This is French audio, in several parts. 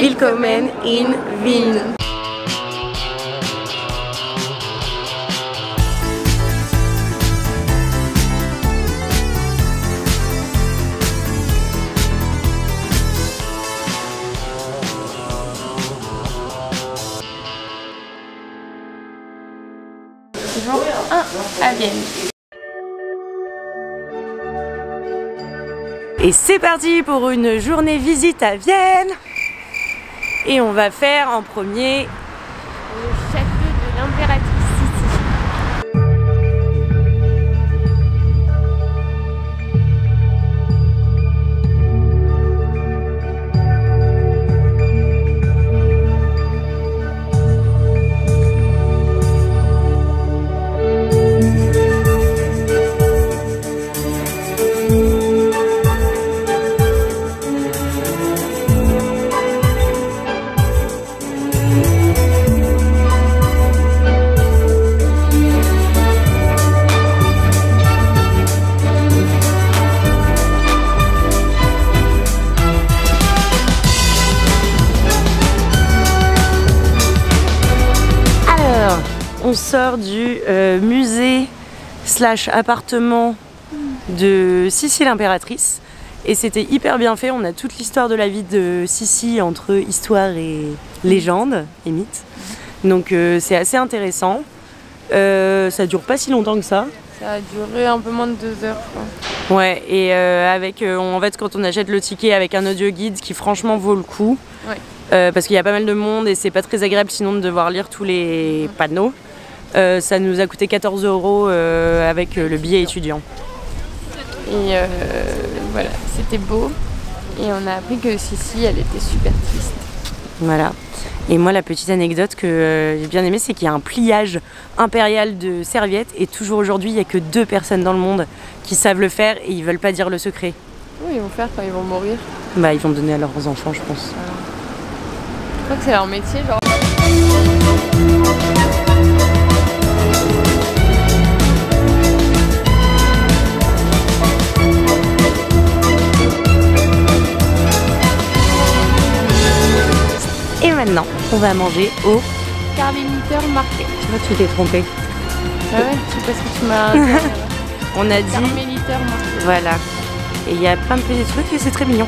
Willkommen in Wien. Jour 1 à Vienne. Et c'est parti pour une journée visite à Vienne. Et on va faire en premier le château de l'impératrice Sissi. On sort du musée / appartement de Sissi l'impératrice et c'était hyper bien fait. On a toute l'histoire de la vie de Sissi entre histoire et légende et mythe. Donc c'est assez intéressant. Ça dure pas si longtemps que ça. Ça a duré un peu moins de 2 heures. Quoi. Ouais, et avec en fait quand on achète le ticket avec un audio guide qui franchement vaut le coup. Ouais. Parce qu'il y a pas mal de monde et c'est pas très agréable sinon de devoir lire tous les panneaux. Ça nous a coûté 14 € avec le billet étudiant. Et voilà, c'était beau. Et on a appris que Sissi, elle était super triste. Voilà. Et moi, la petite anecdote que j'ai bien aimée, c'est qu'il y a un pliage impérial de serviettes. Et toujours aujourd'hui, il n'y a que 2 personnes dans le monde qui savent le faire et ils veulent pas dire le secret. Oui, ils vont faire quand ils vont mourir. Bah, ils vont donner à leurs enfants, je pense. Je crois que c'est leur métier, genre. Et maintenant, on va manger au Carlinitor Market. Tu vois, tu t'es trompé. Ah ouais, je sais pas ce que tu m'as dit. On a dit Carlinitor Market. Voilà. Et il y a plein de petits trucs et c'est très mignon.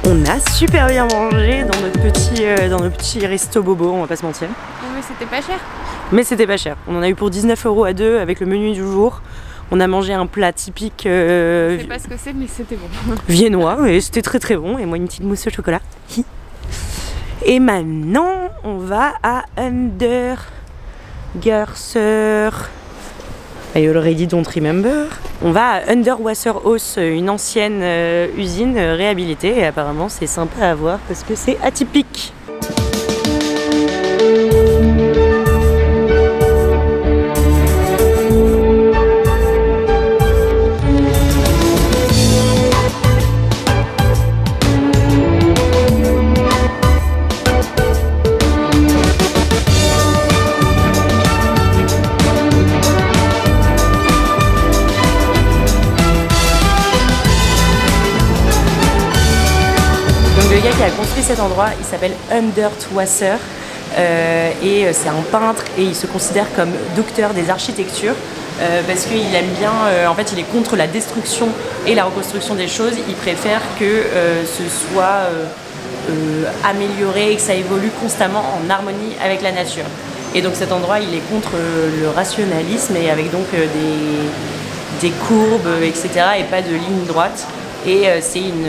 On a super bien mangé dans notre petit resto bobo, on va pas se mentir. Mais c'était pas cher. Mais c'était pas cher. On en a eu pour 19 € à 2 avec le menu du jour. On a mangé un plat typique Je sais pas ce que c'est, mais c'était bon. Viennois, et c'était très très bon. Et moi une petite mousse au chocolat. Et maintenant, on va à Underwasser. I already don't remember. On va à Underwasserhaus, une ancienne usine réhabilitée. Et apparemment, c'est sympa à voir parce que c'est atypique. Le gars qui a construit cet endroit, il s'appelle Underwasser et c'est un peintre et il se considère comme docteur des architectures parce qu'il aime bien, en fait il est contre la destruction et la reconstruction des choses. Il préfère que ce soit amélioré et que ça évolue constamment en harmonie avec la nature. Et donc cet endroit il est contre le rationalisme et avec donc des courbes etc. et pas de lignes droites. Et c'est une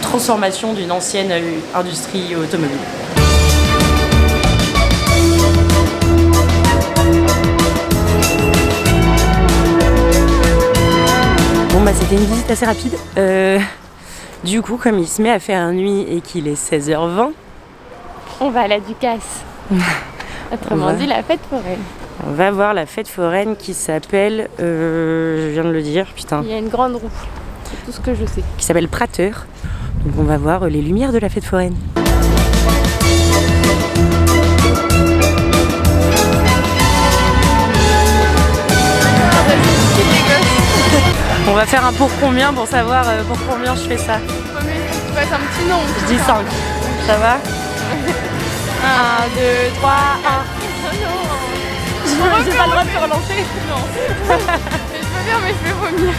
transformation d'une ancienne industrie automobile. Bon bah c'était une visite assez rapide. Du coup comme il se met à faire nuit et qu'il est 16h20, on va à la Ducasse. Autrement dit la fête foraine. On va voir la fête foraine qui s'appelle, je viens de le dire, putain. Il y a une grande roue, c'est tout ce que je sais. Qui s'appelle Prater. Donc on va voir les lumières de la fête foraine. On va faire un pour combien pour savoir pour combien je fais ça. Premier, tu passes un petit nom. Je dis 5. Ça va? 1, 2, 3, 1. J'ai pas le droit de te relancer? Non. Je peux bien, mais je vais vomir.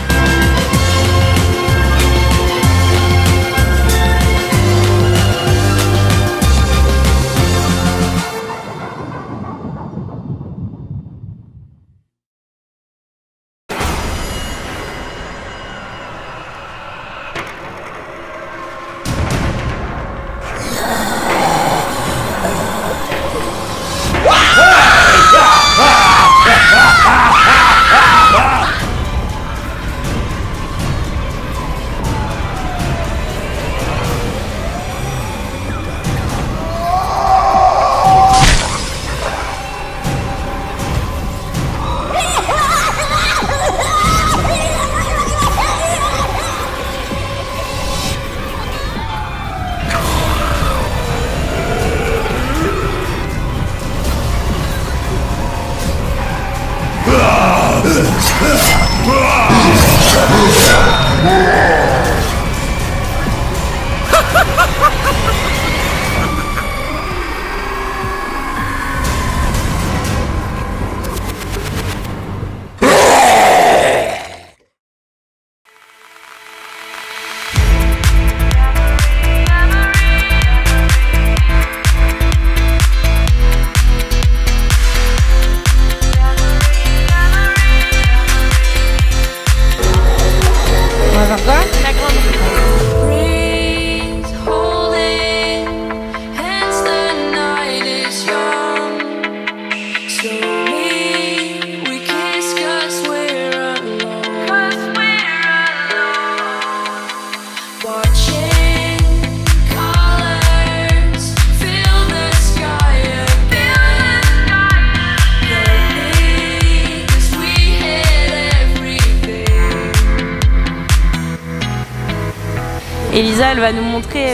Elisa, elle va nous montrer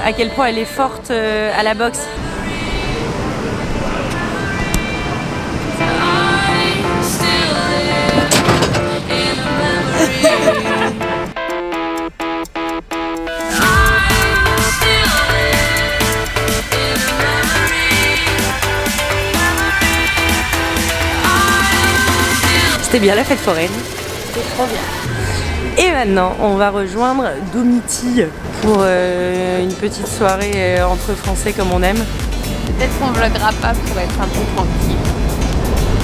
à quel point elle est forte à la boxe. C'était bien la fête foraine. C'était trop bien. Et maintenant, on va rejoindre Domiti pour une petite soirée entre Français comme on aime. Peut-être qu'on vloguera pas pour être un peu tranquille.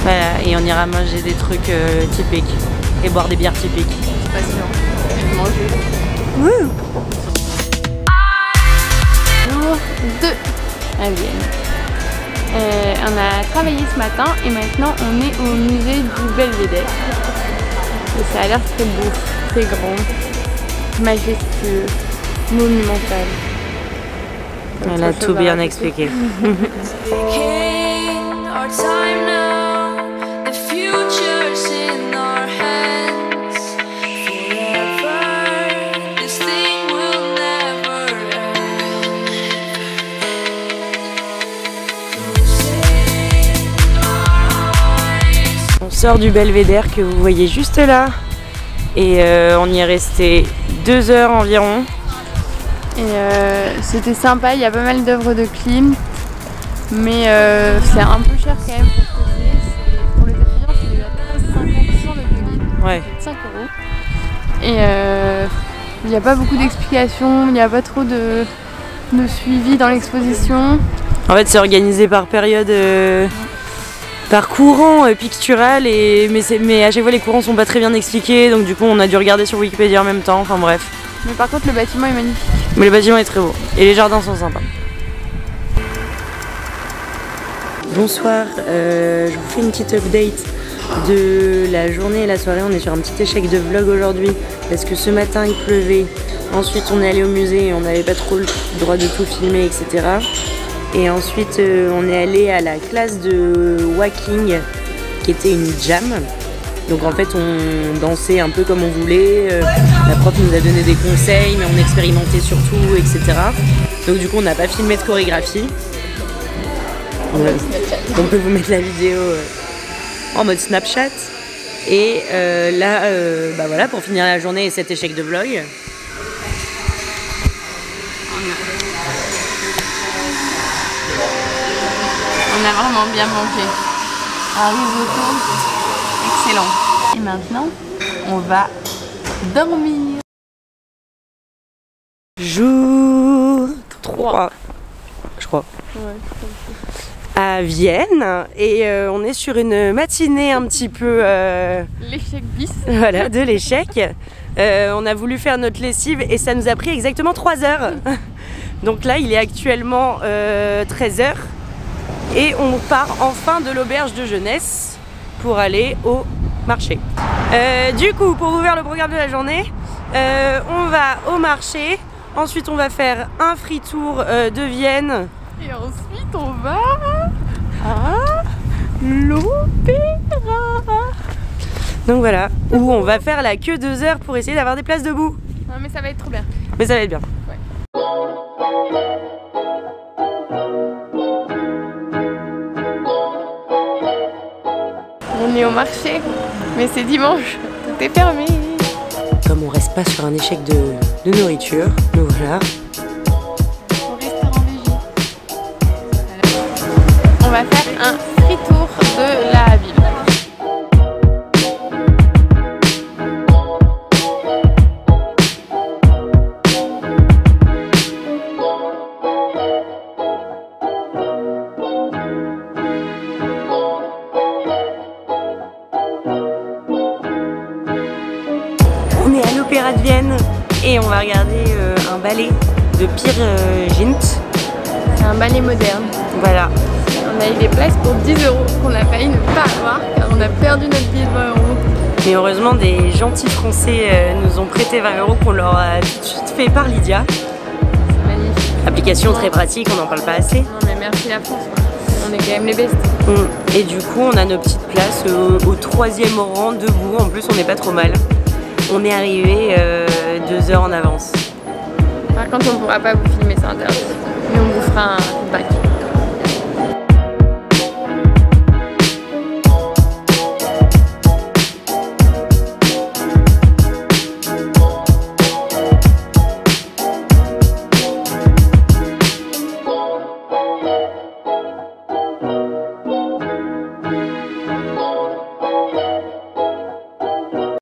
Voilà, et on ira manger des trucs typiques et boire des bières typiques. C'est pas sûr. Je vais manger. Wouh! Jour 2 à Vienne. On a travaillé ce matin et maintenant on est au musée du Belvédère. Et ça a l'air très beau. Très grand, majestueux, monumental. Elle a tout bien expliqué. On sort du Belvédère que vous voyez juste là. Et on y est resté 2 heures environ. Et c'était sympa, il y a pas mal d'œuvres de Klimt, mais c'est un peu cher quand même pour ce que c'est. Pour les étudiants, c'est à peu près 50 € le guide. Ouais. 5 €. Et il n'y a pas beaucoup d'explications, il n'y a pas trop de suivi dans l'exposition. En fait, c'est organisé par période. Par courant pictural, mais à chaque fois les courants sont pas très bien expliqués, donc du coup on a dû regarder sur Wikipédia en même temps, enfin bref. Mais par contre le bâtiment est magnifique. Mais le bâtiment est très beau, et les jardins sont sympas. Bonsoir, je vous fais une petite update de la journée et la soirée. On est sur un petit échec de vlog aujourd'hui, parce que ce matin il pleuvait, ensuite on est allé au musée et on n'avait pas trop le droit de tout filmer, etc. Et ensuite, on est allé à la classe de walking, qui était une jam. Donc en fait, on dansait un peu comme on voulait. La prof nous a donné des conseils, mais on expérimentait surtout, etc. Donc du coup, on n'a pas filmé de chorégraphie. On peut vous mettre la vidéo en mode Snapchat. Et là, bah voilà, pour finir la journée et cet échec de vlog. On a vraiment bien mangé. Un risotto excellent. Et maintenant, on va dormir. Jour 3, je crois. Ouais, À Vienne. Et on est sur une matinée un petit peu... l'échec bis. Voilà, de l'échec. On a voulu faire notre lessive et ça nous a pris exactement 3 heures. Donc là, il est actuellement 13 h. Et on part enfin de l'auberge de jeunesse pour aller au marché. Du coup, pour vous faire le programme de la journée, on va au marché. Ensuite, on va faire un free tour de Vienne. Et ensuite, on va à l'opéra. Donc voilà, où on va faire la queue 2 heures pour essayer d'avoir des places debout. Non, mais ça va être trop bien. Mais ça va être bien. Ouais. On est au marché, mais c'est dimanche, tout est fermé. Comme on reste pas sur un échec de nourriture, nous voilà. Au restaurant Vigie. On va faire un free tour de la ville. On est à l'Opéra de Vienne et on va regarder un ballet de Peer Gynt. C'est un ballet moderne. Voilà. On a eu des places pour 10 € qu'on a failli ne pas avoir car on a perdu notre billet de 20 €. Mais heureusement, des gentils Français nous ont prêté 20 € qu'on leur a tout de suite fait par Lydia. C'est magnifique. Application très pratique, on n'en parle pas assez. Non mais merci la France, quoi. On est quand même les bestes. Et du coup, on a nos petites places au 3e rang debout. En plus, on n'est pas trop mal. On est arrivé 2 heures en avance. Par contre, on ne pourra pas vous filmer, c'est interdit. Mais on vous fera un feedback.